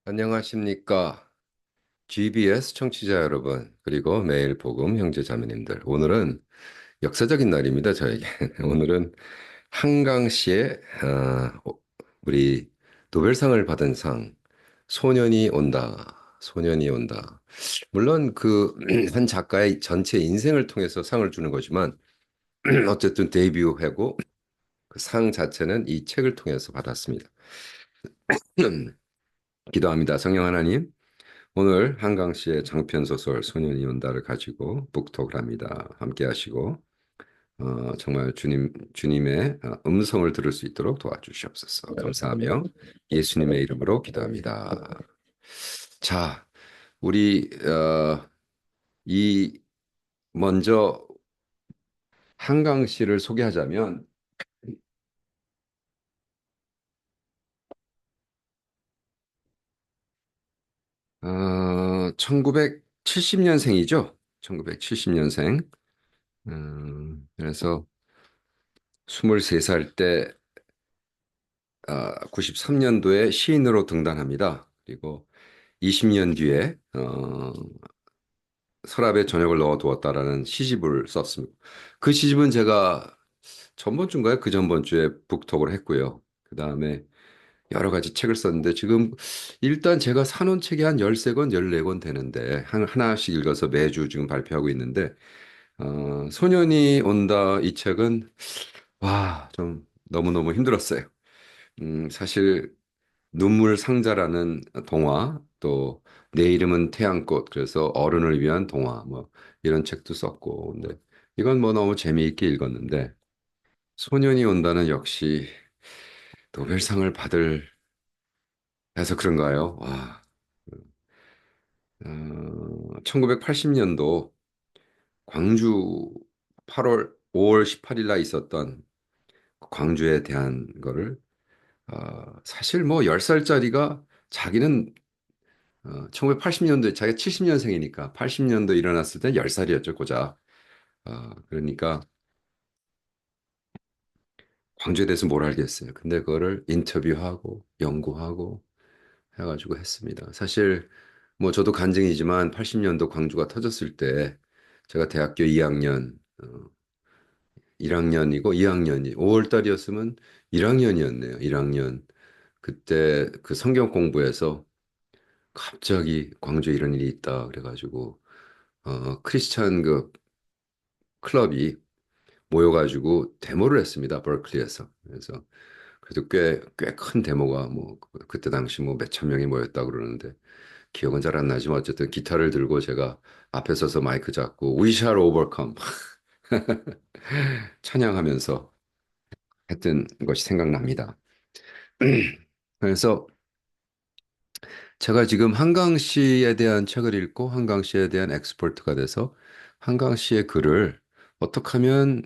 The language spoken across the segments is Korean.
안녕하십니까. GBS 청취자 여러분, 그리고 매일 복음 형제 자매님들. 오늘은 역사적인 날입니다, 저에게. 오늘은 한강 씨의 우리 노벨상을 받은 상, 소년이 온다. 소년이 온다. 물론 그 한 작가의 전체 인생을 통해서 상을 주는 거지만 어쨌든 데뷔하고 그 상 자체는 이 책을 통해서 받았습니다. 기도합니다. 성령 하나님. 오늘 한강 씨의 장편 소설 소년이 온다를 가지고 북톡을 합니다. 함께 하시고 정말 주님의 음성을 들을 수 있도록 도와주시옵소서. 감사하며 예수님의 이름으로 기도합니다. 자, 우리 이 먼저 한강 씨를 소개하자면 1970년생이죠. 1970년생. 그래서 23살 때 93년도에 시인으로 등단합니다. 그리고 20년 뒤에 서랍에 저녁을 넣어두었다라는 시집을 썼습니다. 그 시집은 제가 전번주인가요? 그 전번주에 북톡을 했고요. 그 다음에 여러 가지 책을 썼는데 지금 일단 제가 사놓은 책이 한 13권, 14권 되는데 하나씩 읽어서 매주 지금 발표하고 있는데 소년이 온다 이 책은 와, 좀 너무너무 힘들었어요. 사실 눈물 상자라는 동화, 또 내 이름은 태양꽃, 그래서 어른을 위한 동화, 뭐 이런 책도 썼고, 근데 이건 뭐 너무 재미있게 읽었는데 소년이 온다는 역시 노벨상을 받을 해서 그런가요? 와, 1980년도 광주 8월 5월 18일 날 있었던 그 광주에 대한 거를 사실 뭐 10살짜리가 자기는 1980년도에 자기가 70년생이니까 80년도 일어났을 때 10살이었죠, 고작. 그러니까 광주에 대해서 뭘 알겠어요. 근데 그거를 인터뷰하고 연구하고 해가지고 했습니다. 사실 뭐 저도 간증이지만 80년도 광주가 터졌을 때 제가 대학교 2학년, 1학년이고 2학년이 5월 달이었으면 1학년이었네요. 1학년. 그때 그 성경 공부해서 갑자기 광주에 이런 일이 있다 그래가지고 크리스찬 그 클럽이 모여가지고 데모를 했습니다. 버클리에서. 그래서 그래도 꽤 큰 데모가 뭐 그때 당시 뭐 몇천 명이 모였다 그러는데 기억은 잘 안 나지만 어쨌든 기타를 들고 제가 앞에 서서 마이크 잡고 We shall overcome 찬양하면서 했던 것이 생각납니다. 그래서 제가 지금 한강 씨에 대한 책을 읽고 한강 씨에 대한 엑스퍼트가 돼서 한강 씨의 글을 어떻게 하면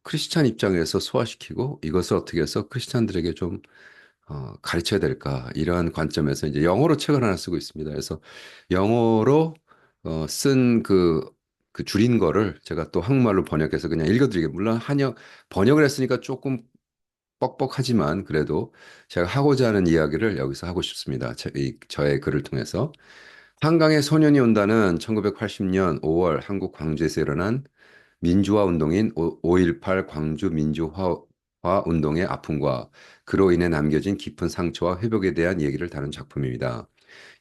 크리스찬 입장에서 소화시키고 이것을 어떻게 해서 크리스찬들에게 좀 가르쳐야 될까 이러한 관점에서 이제 영어로 책을 하나 쓰고 있습니다. 그래서 영어로 쓴 그 줄인 거를 제가 또 한국말로 번역해서 그냥 읽어드리게 물론 한역 번역을 했으니까 조금 뻑뻑하지만 그래도 제가 하고자 하는 이야기를 여기서 하고 싶습니다. 저의 글을 통해서 한강에 소년이 온다는 1980년 5월 한국 광주에서 일어난 민주화 운동인 5.18 광주 민주화 운동의 아픔과 그로 인해 남겨진 깊은 상처와 회복에 대한 얘기를 다룬 작품입니다.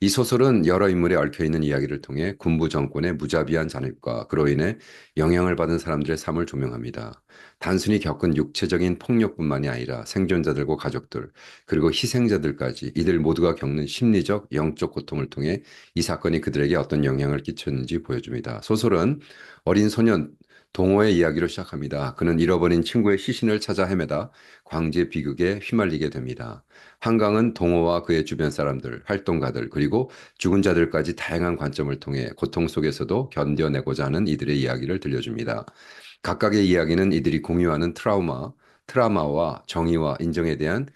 이 소설은 여러 인물에 얽혀있는 이야기를 통해 군부 정권의 무자비한 잔입과 그로 인해 영향을 받은 사람들의 삶을 조명합니다. 단순히 겪은 육체적인 폭력뿐만이 아니라 생존자들과 가족들, 그리고 희생자들까지 이들 모두가 겪는 심리적, 영적 고통을 통해 이 사건이 그들에게 어떤 영향을 끼쳤는지 보여줍니다. 소설은 어린 소년 동호의 이야기로 시작합니다. 그는 잃어버린 친구의 시신을 찾아 헤매다 광주의 비극에 휘말리게 됩니다. 한강은 동호와 그의 주변 사람들, 활동가들, 그리고 죽은 자들까지 다양한 관점을 통해 고통 속에서도 견뎌내고자 하는 이들의 이야기를 들려줍니다. 각각의 이야기는 이들이 공유하는 트라우마와 정의와 인정에 대한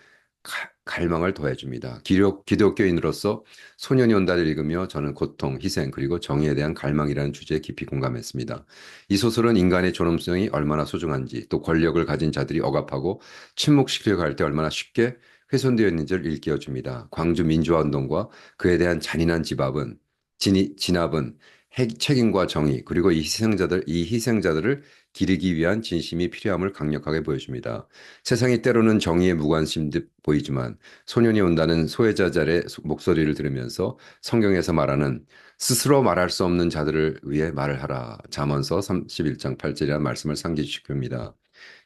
갈망을 더해줍니다. 기독교인으로서 소년이 온다를 읽으며 저는 고통, 희생, 그리고 정의에 대한 갈망이라는 주제에 깊이 공감했습니다. 이 소설은 인간의 존엄성이 얼마나 소중한지, 또 권력을 가진 자들이 억압하고 침묵시키려고 할 때 얼마나 쉽게 훼손되어 있는지를 일깨워줍니다. 광주 민주화운동과 그에 대한 잔인한 진압은 책임과 정의, 그리고 이 희생자들을 기리기 위한 진심이 필요함을 강력하게 보여줍니다. 세상이 때로는 정의에 무관심 듯 보이지만 소년이 온다는 소외자들의 목소리를 들으면서 성경에서 말하는 스스로 말할 수 없는 자들을 위해 말을 하라. 잠언서 31장 8절이라는 말씀을 상기시킵니다.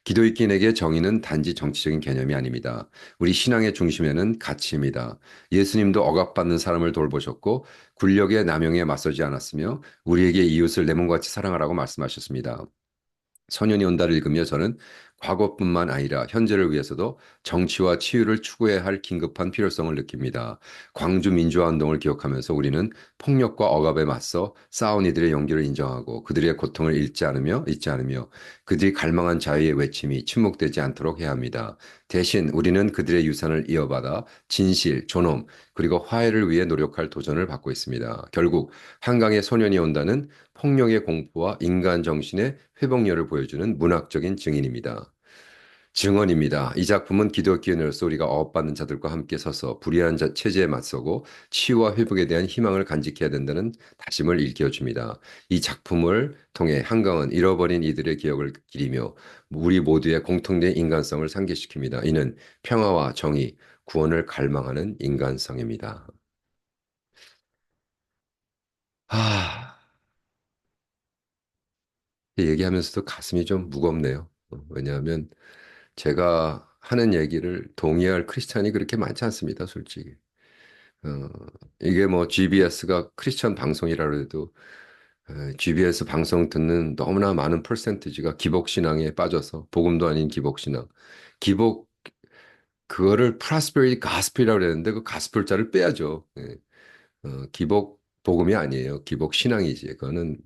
기독인에게 정의는 단지 정치적인 개념이 아닙니다. 우리 신앙의 중심에는 가치입니다. 예수님도 억압받는 사람을 돌보셨고 권력의 남용에 맞서지 않았으며 우리에게 이웃을 내 몸같이 사랑하라고 말씀하셨습니다. 소년이 온다를 읽으며 저는 과거뿐만 아니라 현재를 위해서도 정치와 치유를 추구해야 할 긴급한 필요성을 느낍니다. 광주 민주화운동을 기억하면서 우리는 폭력과 억압에 맞서 싸운 이들의 용기를 인정하고 그들의 고통을 잊지 않으며 그들이 갈망한 자유의 외침이 침묵되지 않도록 해야 합니다. 대신 우리는 그들의 유산을 이어받아 진실, 존엄, 그리고 화해를 위해 노력할 도전을 받고 있습니다. 결국 한강의 소년이 온다는 폭력의 공포와 인간 정신의 회복력을 보여주는 문학적인 증언입니다. 이 작품은 기독교인으로서 우리가 억압받는 자들과 함께 서서 불의한 체제에 맞서고 치유와 회복에 대한 희망을 간직해야 된다는 다짐을 일깨워줍니다. 이 작품을 통해 한강은 잃어버린 이들의 기억을 기리며 우리 모두의 공통된 인간성을 상기시킵니다. 이는 평화와 정의, 구원을 갈망하는 인간성입니다. 아, 얘기하면서도 가슴이 좀 무겁네요. 왜냐하면 제가 하는 얘기를 동의할 크리스찬이 그렇게 많지 않습니다, 솔직히. 어, 이게 뭐 GBS가 크리스찬 방송이라 해도 GBS 방송 듣는 너무나 많은 퍼센티지가 기복신앙에 빠져서 복음도 아닌 기복신앙. 기복 그거를 프라스페리티 가스펠이라고 그랬는데 그 가스펠자를 빼야죠. 예. 기복 복음이 아니에요. 기복 신앙이지. 그거는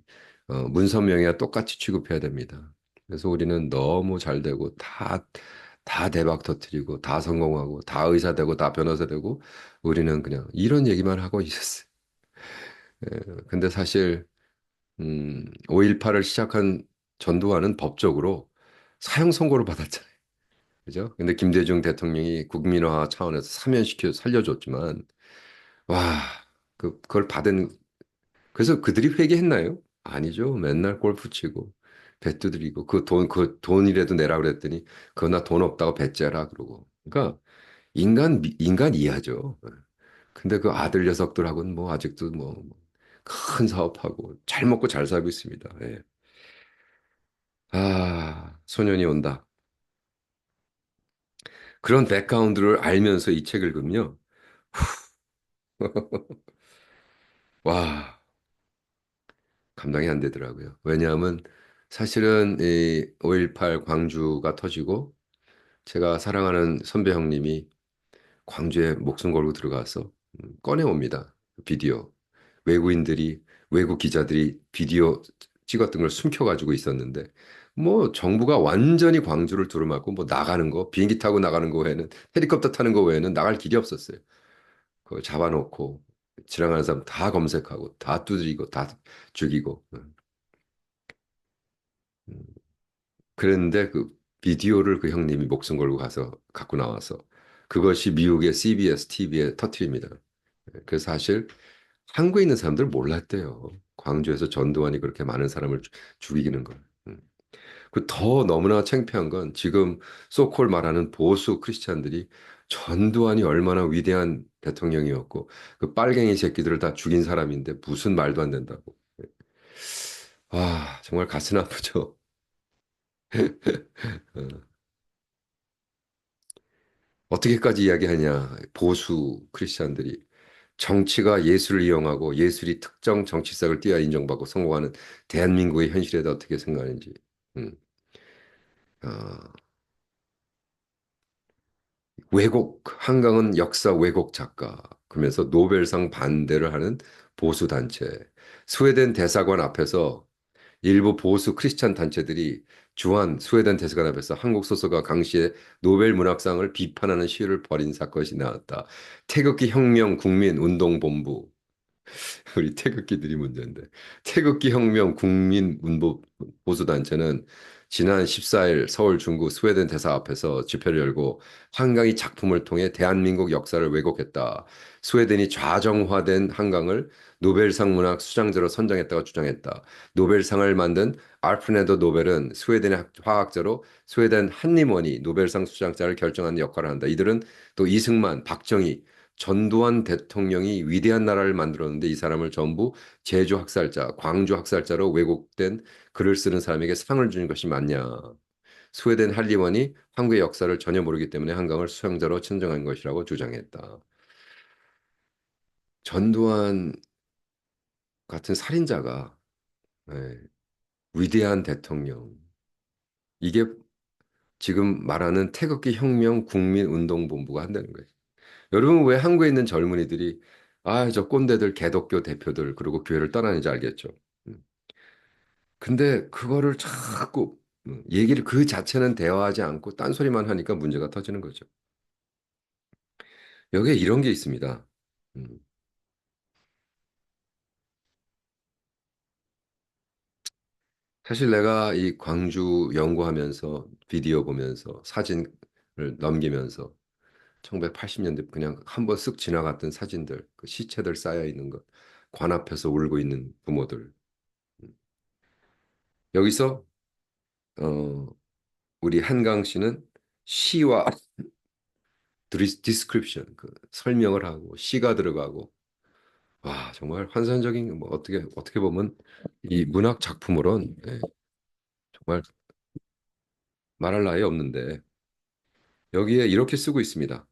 문선명이와 똑같이 취급해야 됩니다. 그래서 우리는 너무 잘 되고 다 대박 터뜨리고 다 성공하고 다 의사 되고 다 변호사 되고 우리는 그냥 이런 얘기만 하고 있었어요. 근데 사실 5.18을 시작한 전두환은 법적으로 사형 선고를 받았잖아요. 그죠? 근데 김대중 대통령이 국민화 차원에서 사면시켜 살려줬지만 와, 그걸 받은 그래서 그들이 회개했나요? 아니죠. 맨날 골프 치고 배 두드리고 그 돈이라도 내라 그랬더니 그거 나 돈 없다고 배째라 그러고. 그러니까 인간 이하죠. 근데 그 아들 녀석들하고는 뭐 아직도 뭐 큰 사업하고 잘 먹고 잘 살고 있습니다. 예. 아, 소년이 온다. 그런 백그라운드를 알면서 이 책을 읽으면요. 와, 감당이 안 되더라고요. 왜냐하면 사실은 이 5.18 광주가 터지고 제가 사랑하는 선배 형님이 광주에 목숨 걸고 들어가서 꺼내옵니다. 비디오. 외국인들이, 외국 기자들이 비디오 찍었던 걸 숨겨가지고 있었는데, 뭐 정부가 완전히 광주를 두루마고 뭐 나가는 거, 비행기 타고 나가는 거 외에는, 헬리콥터 타는 거 외에는 나갈 길이 없었어요. 그거 잡아놓고, 지나가는 사람 다 검색하고, 다 두드리고, 다 죽이고. 음. 그랬는데 그 비디오를 그 형님이 목숨 걸고 가서 갖고 나와서 그것이 미국의 CBS TV에 터트립니다. 그래서 사실 한국에 있는 사람들 몰랐대요. 광주에서 전두환이 그렇게 많은 사람을 죽이는 걸. 그더 너무나 창피한 건 지금 소콜 말하는 보수 크리스찬들이 전두환이 얼마나 위대한 대통령이었고 그 빨갱이 새끼들을 다 죽인 사람인데 무슨 말도 안 된다고. 아, 정말 가슴 아프죠. 어떻게까지 이야기하냐. 보수 크리스찬들이 정치가 예술을 이용하고 예술이 특정 정치색을 띄어 인정받고 성공하는 대한민국의 현실에 대해 어떻게 생각하는지. 음. 아, 한강은 역사 왜곡 작가. 그러면서 노벨상 반대를 하는 보수 단체. 스웨덴 대사관 앞에서 일부 보수 크리스찬 단체들이 스웨덴 대사관 앞에서 한국 소설가 강시의 노벨 문학상을 비판하는 시위를 벌인 사건이 나왔다. 태극기 혁명 국민운동본부. 우리 태극기들이 문제인데 태극기 혁명 국민 운보 보수 단체는 지난 14일 서울 중구 스웨덴 대사 앞에서 집회를 열고 한강이 작품을 통해 대한민국 역사를 왜곡했다. 스웨덴이 좌정화된 한강을 노벨상 문학 수장자로 선정했다고 주장했다. 노벨상을 만든 알프레도 노벨은 스웨덴의 화학자로 스웨덴 한림원이 노벨상 수장자를 결정하는 역할을 한다. 이들은 또 이승만, 박정희, 전두환 대통령이 위대한 나라를 만들었는데 이 사람을 전부 제주 학살자, 광주 학살자로 왜곡된 글을 쓰는 사람에게 상을 주는 것이 맞냐. 스웨덴 한림원이 한국의 역사를 전혀 모르기 때문에 한강을 수상자로 선정한 것이라고 주장했다. 전두환 같은 살인자가 예, 위대한 대통령. 이게 지금 말하는 태극기 혁명 국민운동본부가 한다는 거예요. 여러분 왜 한국에 있는 젊은이들이 아, 저 꼰대들 개독교 대표들 그리고 교회를 떠나는지 알겠죠. 음. 근데 그거를 자꾸 얘기를 그 자체는 대화하지 않고 딴소리만 하니까 문제가 터지는 거죠. 여기에 이런 게 있습니다. 음, 사실 내가 이 광주 연구하면서 비디오 보면서 사진을 넘기면서 1980년대 그냥 한번 쓱 지나갔던 사진들, 그 시체들 쌓여 있는 것, 관 앞에서 울고 있는 부모들. 음, 여기서 우리 한강 씨는 시와 디스크립션, 그 설명을 하고 시가 들어가고 와 정말 환상적인 뭐 어떻게 보면 이 문학 작품으론 정말 말할 나위 없는데 여기에 이렇게 쓰고 있습니다.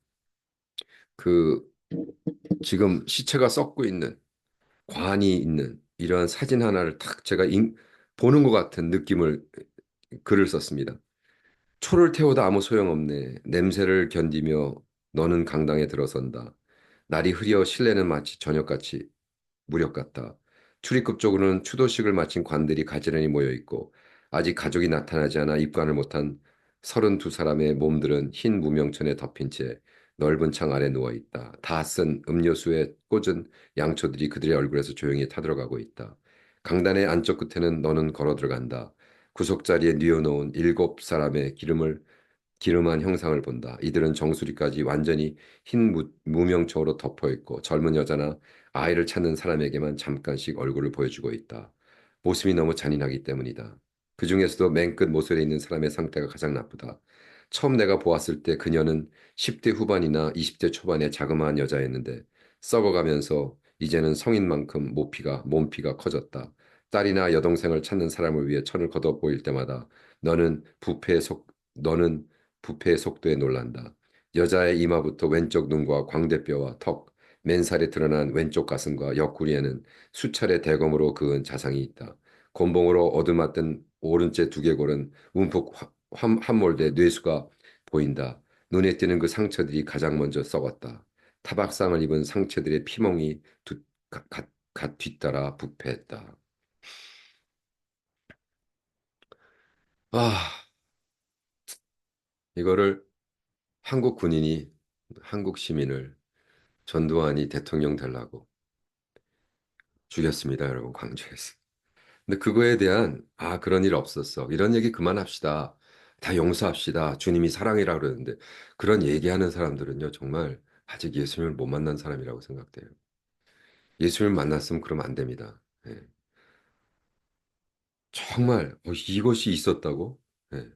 그 지금 시체가 썩고 있는 관이 있는 이런 사진 하나를 탁 제가 보는 것 같은 느낌을 글을 썼습니다. 초를 태워도 아무 소용없네. 냄새를 견디며 너는 강당에 들어선다. 날이 흐려 실내는 마치 저녁같이 무력 같다. 출입국 쪽으로는 추도식을 마친 관들이 가지런히 모여 있고 아직 가족이 나타나지 않아 입관을 못한 32사람의 몸들은 흰 무명천에 덮인 채 넓은 창 아래 누워 있다. 다 쓴 음료수에 꽂은 양초들이 그들의 얼굴에서 조용히 타들어가고 있다. 강단의 안쪽 끝에는 너는 걸어 들어간다. 구석자리에 뉘어놓은 7사람의 기름한 형상을 본다. 이들은 정수리까지 완전히 흰 무명초로 덮여 있고 젊은 여자나 아이를 찾는 사람에게만 잠깐씩 얼굴을 보여주고 있다. 모습이 너무 잔인하기 때문이다. 그 중에서도 맨 끝 모서리에 있는 사람의 상태가 가장 나쁘다. 처음 내가 보았을 때 그녀는 10대 후반이나 20대 초반의 자그마한 여자였는데 썩어가면서 이제는 성인만큼 몸피가 커졌다. 딸이나 여동생을 찾는 사람을 위해 천을 걷어 보일 때마다 너는 너는 부패의 속도에 놀란다. 여자의 이마부터 왼쪽 눈과 광대뼈와 턱, 맨살에 드러난 왼쪽 가슴과 옆구리에는 수차례 대검으로 그은 자상이 있다. 곤봉으로 얻어맞던 오른쪽 두개골은 움푹 함몰돼 뇌수가 보인다. 눈에 띄는 그 상처들이 가장 먼저 썩었다. 타박상을 입은 상처들의 피멍이 뒤따라 부패했다. 아, 이거를 한국 군인이 한국 시민을 전두환이 대통령 되려고 죽였습니다, 여러분, 광주에서. 근데 그거에 대한, 아, 그런 일 없었어. 이런 얘기 그만합시다. 다 용서합시다. 주님이 사랑이라 그러는데, 그런 얘기하는 사람들은요, 정말 아직 예수님을 못 만난 사람이라고 생각돼요. 예수님을 만났으면 그러면 안 됩니다. 예. 정말, 이것이 있었다고? 예.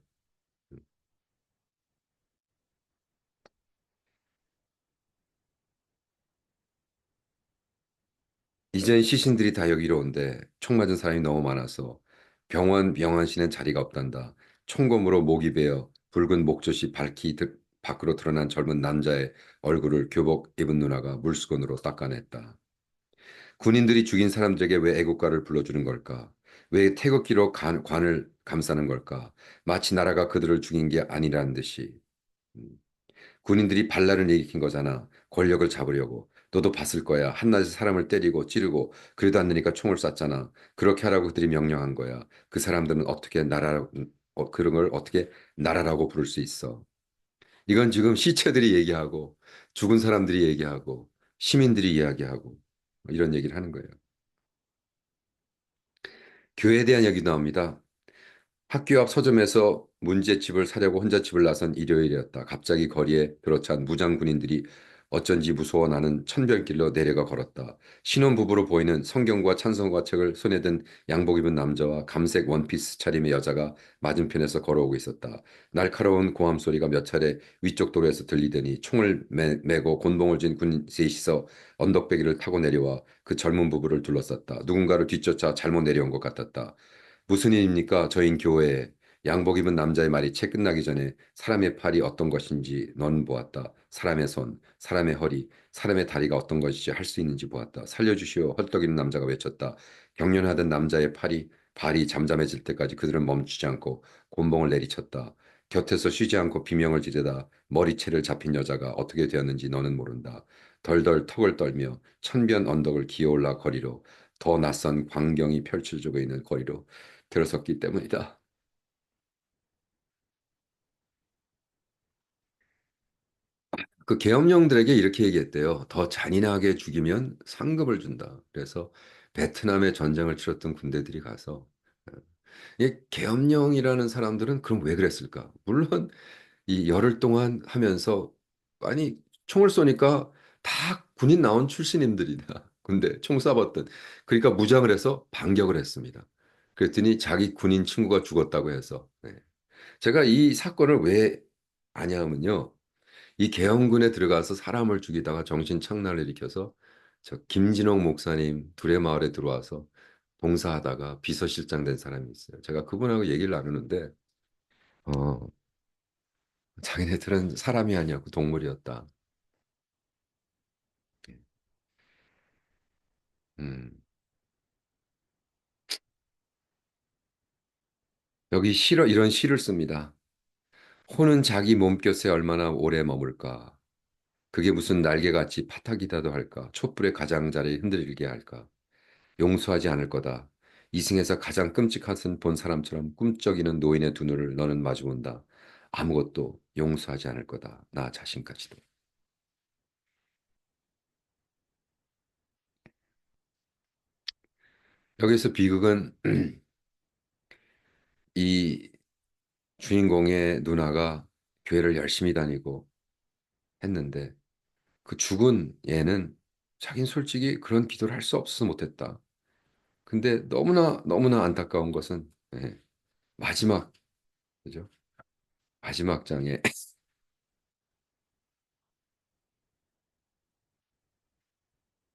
이젠 시신들이 다 여기로 온대. 총 맞은 사람이 너무 많아서 병원시는 자리가 없단다. 총검으로 목이 베어 붉은 목젖이 밖으로 드러난 젊은 남자의 얼굴을 교복 입은 누나가 물수건으로 닦아냈다. 군인들이 죽인 사람들에게 왜 애국가를 불러주는 걸까? 왜 태극기로 관을 감싸는 걸까? 마치 나라가 그들을 죽인 게 아니라는 듯이. 음. 군인들이 반란을 일으킨 거잖아. 권력을 잡으려고. 너도 봤을 거야. 한낮에 사람을 때리고 찌르고 그래도 안 되니까 총을 쐈잖아. 그렇게 하라고 그들이 명령한 거야. 그 사람들은 그런 걸 어떻게 나라라고 부를 수 있어. 이건 지금 시체들이 얘기하고 죽은 사람들이 얘기하고 시민들이 이야기하고 이런 얘기를 하는 거예요. 교회에 대한 얘기 나옵니다. 학교 앞 서점에서 문제집을 사려고 혼자 집을 나선 일요일이었다. 갑자기 거리에 들어찬 무장 군인들이 어쩐지 무서워 나는 천변길로 내려가 걸었다. 신혼부부로 보이는 성경과 찬송가 책을 손에 든 양복 입은 남자와 감색 원피스 차림의 여자가 맞은편에서 걸어오고 있었다. 날카로운 고함 소리가 몇 차례 위쪽 도로에서 들리더니 총을 메고 곤봉을 쥔 군 셋이서 언덕배기를 타고 내려와 그 젊은 부부를 둘러쌌다. 누군가를 뒤쫓아 잘못 내려온 것 같았다. 무슨 일입니까? 저희 교회에 양복 입은 남자의 말이 채 끝나기 전에 사람의 팔이 어떤 것인지 넌 보았다. 사람의 손, 사람의 허리, 사람의 다리가 어떤 것인지 할 수 있는지 보았다. 살려주시오. 헐떡이는 남자가 외쳤다. 경련하던 남자의 발이 잠잠해질 때까지 그들은 멈추지 않고 곤봉을 내리쳤다. 곁에서 쉬지 않고 비명을 지르다 머리채를 잡힌 여자가 어떻게 되었는지 너는 모른다. 덜덜 턱을 떨며 천변 언덕을 기어올라 거리로 더 낯선 광경이 펼쳐지고 있는 거리로 들어섰기 때문이다. 그 계엄령들에게 이렇게 얘기했대요. 더 잔인하게 죽이면 상급을 준다. 그래서 베트남에 전쟁을 치렀던 군대들이 가서 이 계엄령이라는 사람들은 그럼 왜 그랬을까? 물론 이 열흘 동안 하면서 아니 총을 쏘니까 다 군인 나온 출신인들이다. 근데 총 쏴봤던 그러니까 무장을 해서 반격을 했습니다. 그랬더니 자기 군인 친구가 죽었다고 해서 네. 제가 이 사건을 왜 아냐면요. 이 계엄군에 들어가서 사람을 죽이다가 정신착란을 일으켜서 저 김진홍 목사님 두레마을에 들어와서 봉사하다가 비서실장 된 사람이 있어요. 제가 그분하고 얘기를 나누는데 어, 자기네들은 사람이 아니었고 동물이었다. 음. 여기 이런 시를 씁니다. 호는 자기 몸곁에 얼마나 오래 머물까? 그게 무슨 날개같이 파닥이다도 할까? 촛불의 가장자리 흔들리게 할까? 용서하지 않을 거다. 이승에서 가장 끔찍한 본 사람처럼 꿈쩍이는 노인의 두 눈을 너는 마주본다. 아무것도 용서하지 않을 거다. 나 자신까지도. 여기서 비극은 이 주인공의 누나가 교회를 열심히 다니고 했는데 그 죽은 얘는 자긴 솔직히 그런 기도를 할 수 없어서 못했다. 근데 너무나 안타까운 것은 예, 마지막 그죠? 마지막 장에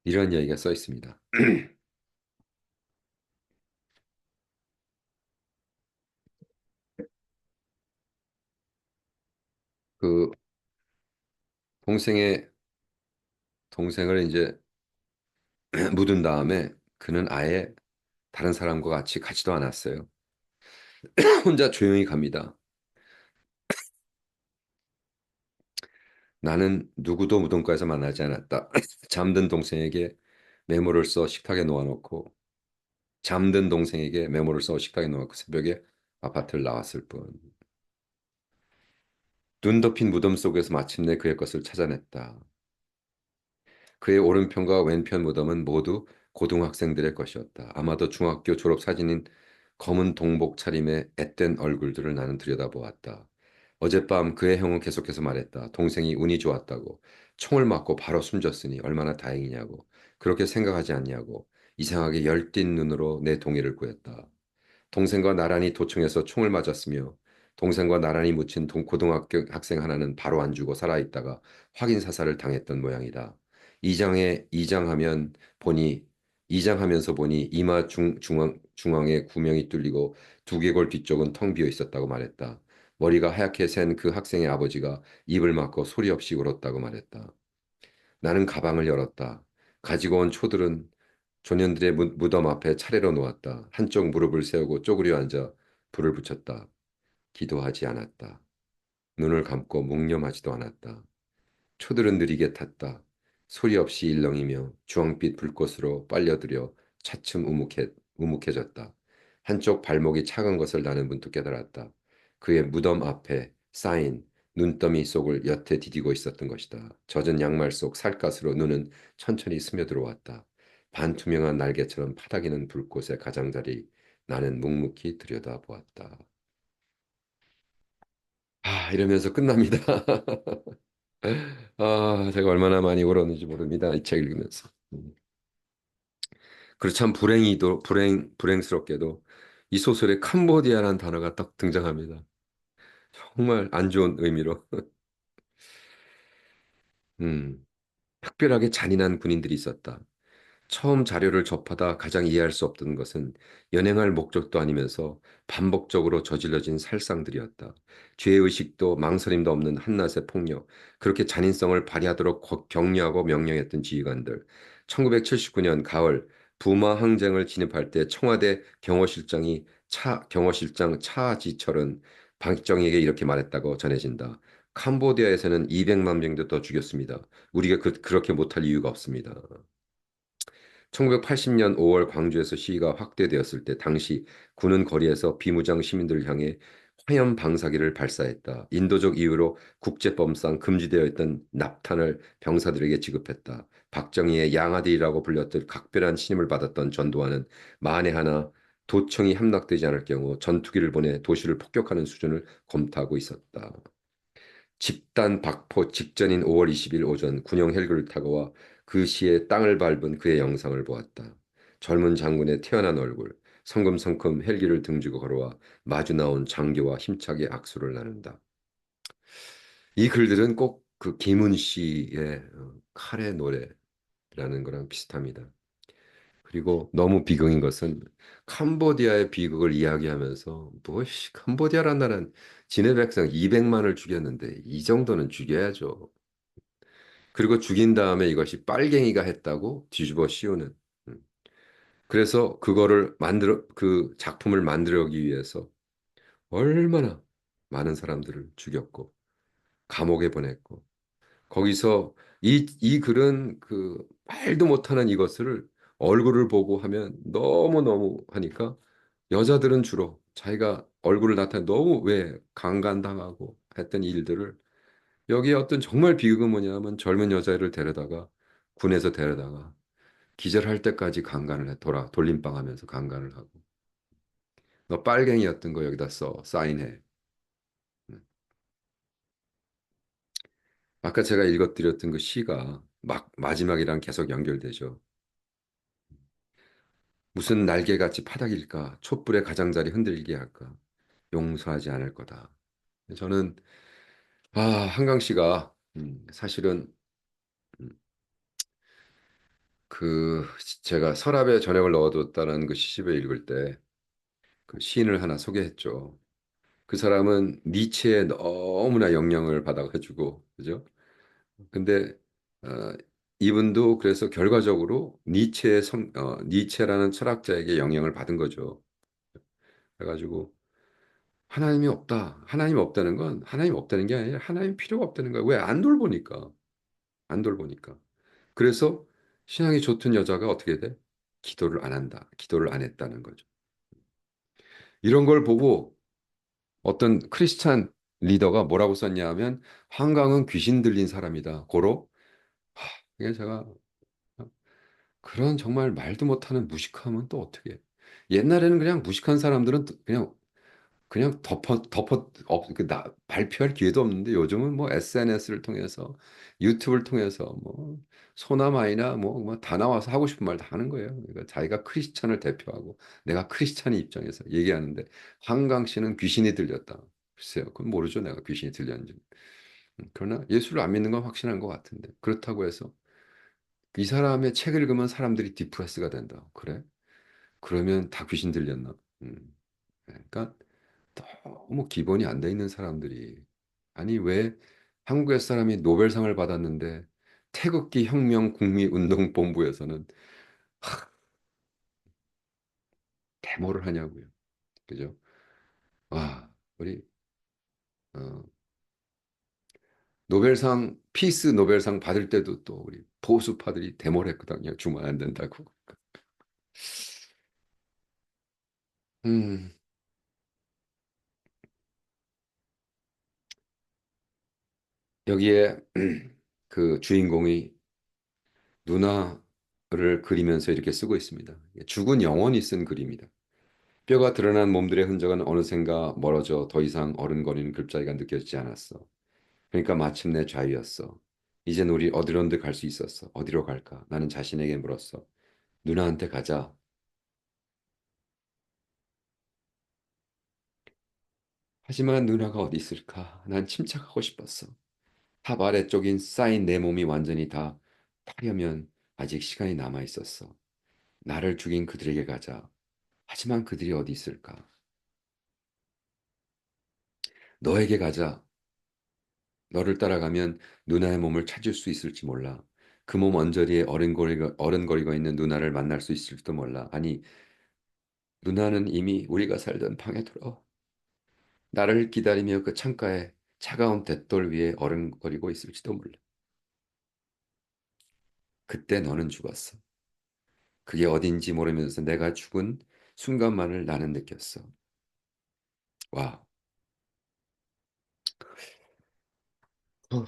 이런 이야기가 써 있습니다. 그 동생의 동생을 이제 묻은 다음에 그는 아예 다른 사람과 같이 가지도 않았어요. 혼자 조용히 갑니다. 나는 누구도 무덤가에서 만나지 않았다. 잠든 동생에게 메모를 써 식탁에 놓아놓고 잠든 동생에게 메모를 써 식탁에 놓아놓고 새벽에 아파트를 나왔을 뿐. 눈 덮인 무덤 속에서 마침내 그의 것을 찾아냈다. 그의 오른편과 왼편 무덤은 모두 고등학생들의 것이었다. 아마도 중학교 졸업 사진인 검은 동복 차림의 앳된 얼굴들을 나는 들여다보았다. 어젯밤 그의 형은 계속해서 말했다. 동생이 운이 좋았다고. 총을 맞고 바로 숨졌으니 얼마나 다행이냐고. 그렇게 생각하지 않냐고. 이상하게 열띤 눈으로 내 동의를 구했다. 동생과 나란히 도청에서 총을 맞았으며 동생과 나란히 묻힌 고등학교 학생 하나는 바로 안 죽어 살아있다가 확인 사살을 당했던 모양이다. 이장하면 보니 이장하면서 보니 이마 중앙에 구멍이 뚫리고 두개골 뒤쪽은 텅 비어 있었다고 말했다. 머리가 하얗게 센 그 학생의 아버지가 입을 막고 소리 없이 울었다고 말했다. 나는 가방을 열었다. 가지고 온 초들은 조년들의 무덤 앞에 차례로 놓았다. 한쪽 무릎을 세우고 쪼그려 앉아 불을 붙였다. 기도하지 않았다. 눈을 감고 묵념하지도 않았다. 초들은 느리게 탔다. 소리 없이 일렁이며 주황빛 불꽃으로 빨려들여 차츰 우묵해졌다. 한쪽 발목이 차가운 것을 나는 문득 깨달았다. 그의 무덤 앞에 쌓인 눈더미 속을 여태 디디고 있었던 것이다. 젖은 양말 속 살갗으로 눈은 천천히 스며들어왔다. 반투명한 날개처럼 파닥이는 불꽃의 가장자리 나는 묵묵히 들여다보았다. 이러면서 끝납니다. 제가 얼마나 많이 울었는지 모릅니다. 이 책 읽으면서. 그리고 참 불행스럽게도 이 소설에 캄보디아라는 단어가 딱 등장합니다. 정말 안 좋은 의미로. 음, 특별하게 잔인한 군인들이 있었다. 처음 자료를 접하다 가장 이해할 수 없던 것은 연행할 목적도 아니면서 반복적으로 저질러진 살상들이었다. 죄의식도 망설임도 없는 한낱의 폭력, 그렇게 잔인성을 발휘하도록 격려하고 명령했던 지휘관들. 1979년 가을 부마 항쟁을 진입할 때 청와대 경호실장 차지철은 박정희에게 이렇게 말했다고 전해진다. 캄보디아에서는 200만 명도 더 죽였습니다. 우리가 그렇게 못할 이유가 없습니다. 1980년 5월 광주에서 시위가 확대되었을 때 당시 군은 거리에서 비무장 시민들을 향해 화염 방사기를 발사했다. 인도적 이유로 국제법상 금지되어 있던 납탄을 병사들에게 지급했다. 박정희의 양아들이라고 불렸던 각별한 신임을 받았던 전두환은 만에 하나 도청이 함락되지 않을 경우 전투기를 보내 도시를 폭격하는 수준을 검토하고 있었다. 집단 박포 직전인 5월 20일 오전 군용 헬기를 타고 와 그 시에 땅을 밟은 그의 영상을 보았다. 젊은 장군의 태어난 얼굴, 성큼성큼 헬기를 등지고 걸어와 마주 나온 장교와 힘차게 악수를 나눈다. 이 글들은 꼭 그 김은 씨의 칼의 노래라는 거랑 비슷합니다. 그리고 너무 비극인 것은 캄보디아의 비극을 이야기하면서 캄보디아란 나라는 진해 백성 200만을 죽였는데 이 정도는 죽여야죠. 그리고 죽인 다음에 이것이 빨갱이가 했다고 뒤집어 씌우는. 음. 그래서 그 작품을 만들기 위해서 얼마나 많은 사람들을 죽였고 감옥에 보냈고 거기서 이 글은 그 말도 못하는 이것을 얼굴을 보고 하면 너무너무 하니까 여자들은 주로 자기가 얼굴을 나타내 너무 왜 강간당하고 했던 일들을 여기에 어떤 정말 비극은 뭐냐면 젊은 여자를 데려다가 군에서 데려다가 기절할 때까지 강간을 해 돌림방 하면서 강간을 하고 너 빨갱이였던 거 여기다 써 사인해. 음. 아까 제가 읽어드렸던 그 시가 마지막이랑 계속 연결되죠. 무슨 날개같이 파닥일까? 촛불의 가장자리 흔들리게 할까? 용서하지 않을 거다. 저는 한강 씨가 사실은 음, 그 제가 서랍에 저녁을 넣어뒀다는 그 시집을 읽을 때 그 시인을 하나 소개했죠. 그 사람은 니체에 너무나 영향을 받아가지고 그죠? 근데 어, 이분도 그래서 결과적으로 니체라는 철학자에게 영향을 받은 거죠. 그래가지고 하나님이 없다. 하나님 없다는 건 하나님 없다는 게 아니라 하나님 필요가 없다는 거야. 왜 안 돌보니까. 안 돌보니까. 그래서 신앙이 좋던 여자가 어떻게 돼? 기도를 안 한다. 기도를 안 했다는 거죠. 이런 걸 보고 어떤 크리스찬 리더가 뭐라고 썼냐 하면 한강은 귀신 들린 사람이다. 고로 이게 제가 그런 정말 말도 못하는 무식함은 또 어떻게 해? 옛날에는 그냥 무식한 사람들은 그냥 발표할 기회도 없는데 요즘은 뭐 SNS를 통해서 유튜브를 통해서 뭐 소나마이나 다 나와서 하고 싶은 말 다 하는 거예요. 그러니까 자기가 크리스찬을 대표하고 내가 크리스찬의 입장에서 얘기하는데 한강 씨는 귀신이 들렸다. 글쎄요, 그건 모르죠. 내가 귀신이 들렸는지. 그러나 예수를 안 믿는 건 확실한 것 같은데 그렇다고 해서 이 사람의 책을 읽으면 사람들이 디프레스가 된다. 그래? 그러면 다 귀신 들렸나? 그러니까 너무 기본이 안 돼 있는 사람들이 아니 왜 한국의 사람이 노벨상을 받았는데 태극기 혁명 국민운동본부에서는 데모를 하냐고요. 그죠? 와, 우리 어, 피스 노벨상 받을 때도 또 우리 보수파들이 데모를 했거든요. 주면 안 된다고. 음, 여기에 그 주인공이 누나를 그리면서 이렇게 쓰고 있습니다. 죽은 영혼이 쓴 글입니다. 뼈가 드러난 몸들의 흔적은 어느샌가 멀어져 더 이상 어른거리는 글자리가 느껴지지 않았어. 그러니까 마침내 자유였어. 이젠 우리 어디론데 갈 수 있었어. 어디로 갈까? 나는 자신에게 물었어. 누나한테 가자. 하지만 누나가 어디 있을까? 난 침착하고 싶었어. 탑 아래쪽인 쌓인 내 몸이 완전히 다 타려면 아직 시간이 남아 있었어. 나를 죽인 그들에게 가자. 하지만 그들이 어디 있을까? 너에게 가자. 너를 따라가면 누나의 몸을 찾을 수 있을지 몰라. 그 몸 언저리에 어른거리고 있는 누나를 만날 수 있을지도 몰라. 아니, 누나는 이미 우리가 살던 방에 돌아와. 나를 기다리며 그 창가에 차가운 돛돌 위에 어른거리고 있을지도 몰라. 그때 너는 죽었어. 그게 어딘지 모르면서 내가 죽은 순간만을 나는 느꼈어. 와. 어,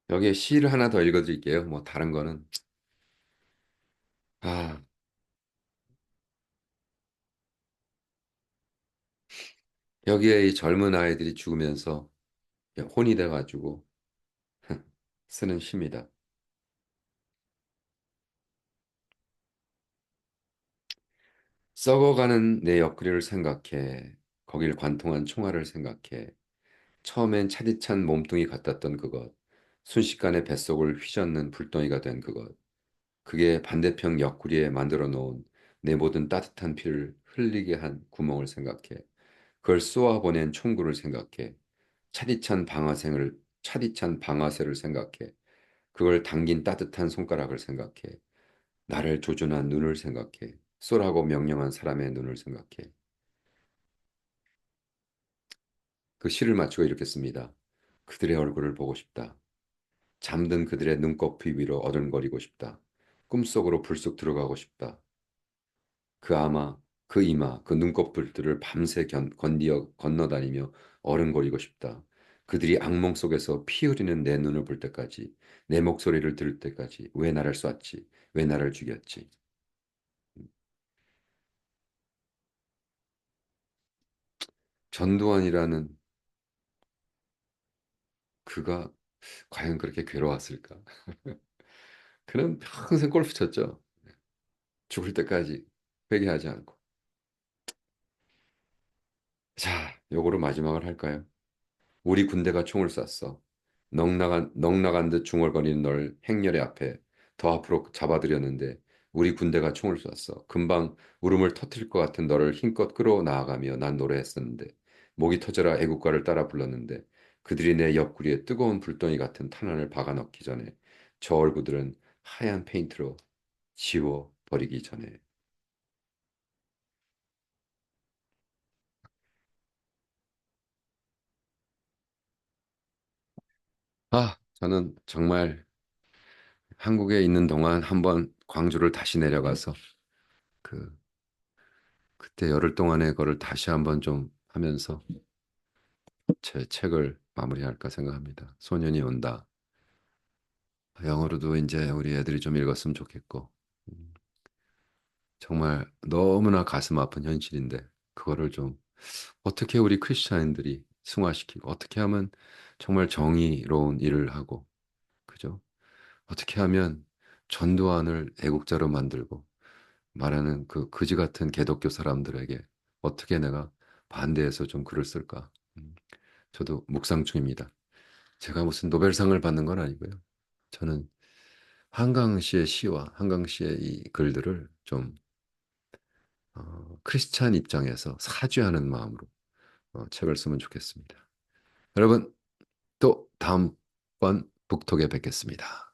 여기에 시를 하나 더 읽어드릴게요. 뭐 다른 거는 아 여기에 이 젊은 아이들이 죽으면서 혼이 돼가지고 쓰는 시입니다. 썩어가는 내 옆구리를 생각해. 거길 관통한 총알을 생각해. 처음엔 차디찬 몸뚱이 같았던 그것. 순식간에 뱃속을 휘젓는 불덩이가 된 그것. 그게 반대편 옆구리에 만들어 놓은 내 모든 따뜻한 피를 흘리게 한 구멍을 생각해. 그걸 쏘아보낸 총구를 생각해. 차디찬 방아쇠를 생각해. 그걸 당긴 따뜻한 손가락을 생각해. 나를 조준한 눈을 생각해. 쏘라고 명령한 사람의 눈을 생각해. 그 시를 마치고 이렇게 씁니다. 그들의 얼굴을 보고 싶다. 잠든 그들의 눈꺼풀 위로 어른거리고 싶다. 꿈속으로 불쑥 들어가고 싶다. 그 아마, 그 이마, 그 눈꺼풀들을 밤새 건너다니며 어른거리고 싶다. 그들이 악몽 속에서 피 흐리는 내 눈을 볼 때까지, 내 목소리를 들을 때까지 왜 나를 쐈지? 왜 나를 죽였지? 전두환이라는 그가 과연 그렇게 괴로웠을까? 그는 평생 골프 쳤죠. 죽을 때까지 회개하지 않고. 자, 요거로 마지막을 할까요? 우리 군대가 총을 쐈어. 넉나간 듯 중얼거리는 널 행렬의 앞에 더 앞으로 잡아들였는데 우리 군대가 총을 쐈어. 금방 울음을 터뜨릴 것 같은 너를 힘껏 끌어나가며 난 노래했었는데 목이 터져라 애국가를 따라 불렀는데 그들이 내 옆구리에 뜨거운 불덩이 같은 탄환을 박아 넣기 전에 저 얼굴들은 하얀 페인트로 지워버리기 전에 저는 정말 한국에 있는 동안 한번 광주를 다시 내려가서 그 그때 열흘 동안의 거를 다시 한번 좀 하면서 제 책을 마무리할까 생각합니다. 소년이 온다. 영어로도 이제 우리 애들이 좀 읽었으면 좋겠고 음, 정말 너무나 가슴 아픈 현실인데 그거를 좀 어떻게 우리 크리스찬인들이 승화시키고 어떻게 하면 정말 정의로운 일을 하고 그죠? 어떻게 하면 전두환을 애국자로 만들고 말하는 그 그지 같은 개독교 사람들에게 어떻게 내가 반대해서 좀 글을 쓸까? 저도 묵상 중입니다. 제가 무슨 노벨상을 받는 건 아니고요. 저는 한강 씨의 시와 한강 씨의 이 글들을 좀 크리스찬 입장에서 사죄하는 마음으로 책을 쓰면 좋겠습니다. 여러분 또 다음번 북톡에 뵙겠습니다.